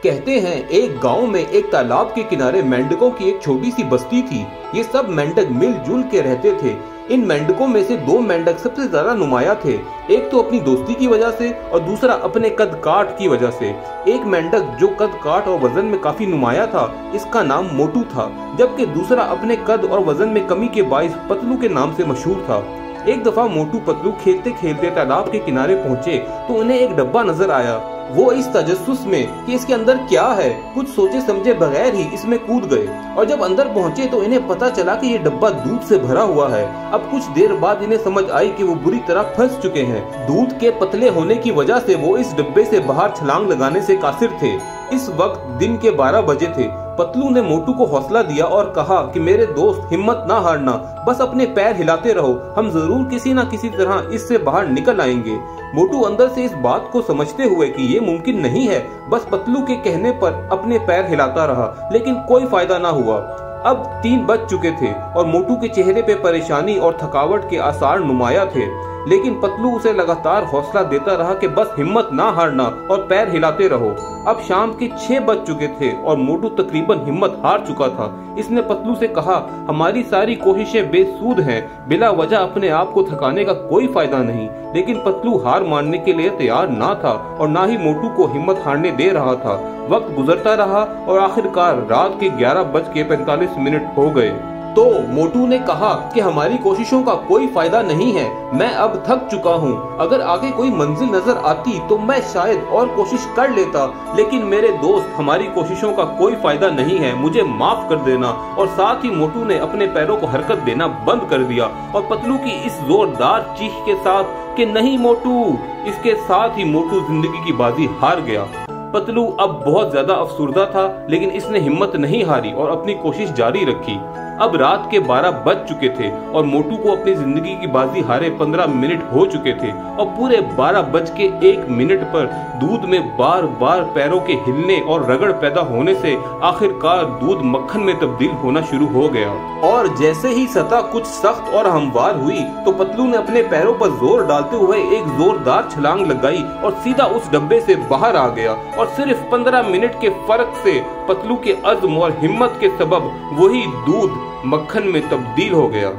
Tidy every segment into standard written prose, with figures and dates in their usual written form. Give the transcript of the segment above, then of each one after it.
कहते हैं एक गांव में एक तालाब के किनारे मेंढकों की एक छोटी सी बस्ती थी। ये सब मेंढक मिलजुल के रहते थे। इन मेंढकों में से दो मेंढक सबसे ज्यादा नुमाया थे। एक तो अपनी दोस्ती की वजह से और दूसरा अपने कद काठ की वजह से। एक मेंढक जो कद काठ और वजन में काफी नुमाया था, इसका नाम मोटू था, जबकि दूसरा अपने कद और वजन में कमी के बाइस पतलू के नाम से मशहूर था। एक दफा मोटू पतलू खेलते खेलते तालाब के किनारे पहुंचे तो उन्हें एक डब्बा नजर आया। वो इस तजस्सुस में कि इसके अंदर क्या है, कुछ सोचे समझे बगैर ही इसमें कूद गए और जब अंदर पहुंचे तो इन्हें पता चला कि ये डब्बा दूध से भरा हुआ है। अब कुछ देर बाद इन्हें समझ आई कि वो बुरी तरह फंस चुके हैं। दूध के पतले होने की वजह से वो इस डब्बे से बाहर छलांग लगाने से कासिर थे। इस वक्त दिन के 12 बजे थे। पतलू ने मोटू को हौसला दिया और कहा कि मेरे दोस्त, हिम्मत ना हारना, बस अपने पैर हिलाते रहो, हम जरूर किसी न किसी तरह इससे बाहर निकल आएंगे। मोटू अंदर से इस बात को समझते हुए कि ये मुमकिन नहीं है, बस पतलू के कहने पर अपने पैर हिलाता रहा, लेकिन कोई फायदा ना हुआ। अब 3 बज चुके थे और मोटू के चेहरे पे परेशानी और थकावट के आसार नुमाया थे, लेकिन पतलू उसे लगातार हौसला देता रहा कि बस हिम्मत ना हारना और पैर हिलाते रहो। अब शाम के 6 बज चुके थे और मोटू तकरीबन हिम्मत हार चुका था। इसने पतलू से कहा, हमारी सारी कोशिशें बेसूद हैं, बिला वजह अपने आप को थकाने का कोई फायदा नहीं। लेकिन पतलू हार मानने के लिए तैयार ना था और ना ही मोटू को हिम्मत हारने दे रहा था। वक्त गुजरता रहा और आखिरकार रात के 11:45 हो गए। तो मोटू ने कहा कि हमारी कोशिशों का कोई फायदा नहीं है, मैं अब थक चुका हूँ। अगर आगे कोई मंजिल नजर आती तो मैं शायद और कोशिश कर लेता, लेकिन मेरे दोस्त, हमारी कोशिशों का कोई फायदा नहीं है, मुझे माफ कर देना। और साथ ही मोटू ने अपने पैरों को हरकत देना बंद कर दिया और पतलू की इस जोरदार चीख के साथ कि नहीं मोटू, इसके साथ ही मोटू जिंदगी की बाजी हार गया। पतलू अब बहुत ज्यादा अफसुर्दा था, लेकिन इसने हिम्मत नहीं हारी और अपनी कोशिश जारी रखी। अब रात के 12 बज चुके थे और मोटू को अपनी जिंदगी की बाजी हारे 15 मिनट हो चुके थे और पूरे 12:01 पर दूध में बार बार पैरों के हिलने और रगड़ पैदा होने से आखिरकार दूध मक्खन में तब्दील होना शुरू हो गया। और जैसे ही सतह कुछ सख्त और हमवार हुई तो पतलू ने अपने पैरों पर जोर डालते हुए एक जोरदार छलांग लगाई और सीधा उस डब्बे से बाहर आ गया। और सिर्फ 15 मिनट के फर्क से पतलू के अज़्म और हिम्मत के सबब वही दूध मक्खन में तब्दील हो गया।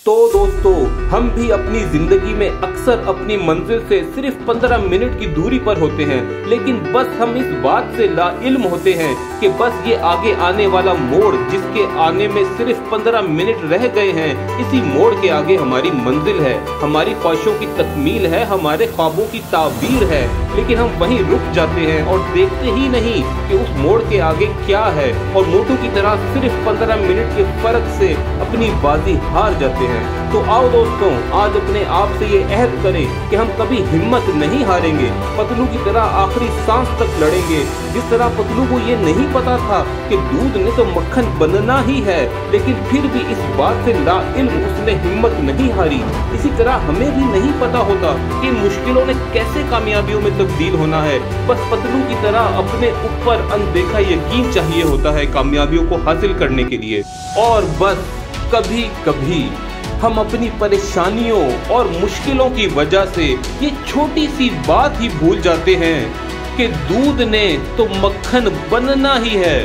तो दोस्तों, हम भी अपनी जिंदगी में अक्सर अपनी मंजिल से सिर्फ 15 मिनट की दूरी पर होते हैं, लेकिन बस हम इस बात से लाइल्म होते हैं कि बस ये आगे आने वाला मोड़, जिसके आने में सिर्फ 15 मिनट रह गए हैं, इसी मोड़ के आगे हमारी मंजिल है, हमारी ख्वाहिशों की तकमील है, हमारे ख्वाबों की ताबीर है। लेकिन हम वहीं रुक जाते हैं और देखते ही नहीं कि उस मोड़ के आगे क्या है, और मोटू की तरह सिर्फ 15 मिनट के फर्क से अपनी बाजी हार जाते हैं। तो आओ दोस्तों, आज अपने आप से ये अहद करें कि हम कभी हिम्मत नहीं हारेंगे, पतलू की तरह आखिरी सांस तक लड़ेंगे। जिस तरह पतलू को ये नहीं पता था कि दूध ने तो मक्खन बनना ही है, लेकिन फिर भी इस बात से लाइल्म उसने हिम्मत नहीं हारी। इसी तरह हमें भी नहीं पता होता कि मुश्किलों ने कैसे कामयाबियों में तब्दील होना है। बस पतलू की तरह अपने ऊपर अनदेखा यकीन चाहिए होता है कामयाबियों को हासिल करने के लिए। और बस कभी कभी हम अपनी परेशानियों और मुश्किलों की वजह से ये छोटी सी बात ही भूल जाते हैं कि दूध ने तो मक्खन बनना ही है।